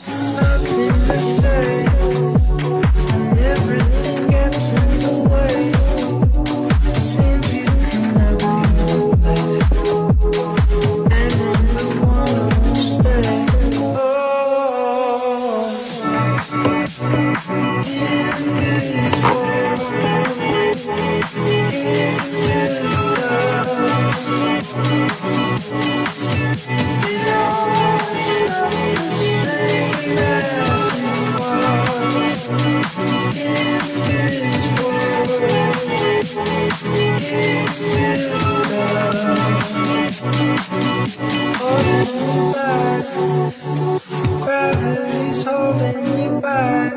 Nothing to say, and everything gets in the way. Seems you can never replace, and I'm the one who'll stay. Oh, in this world, it's just us. You know it's not the same as it was. In this world, it's just us. Holding me back, gravity's holding me back.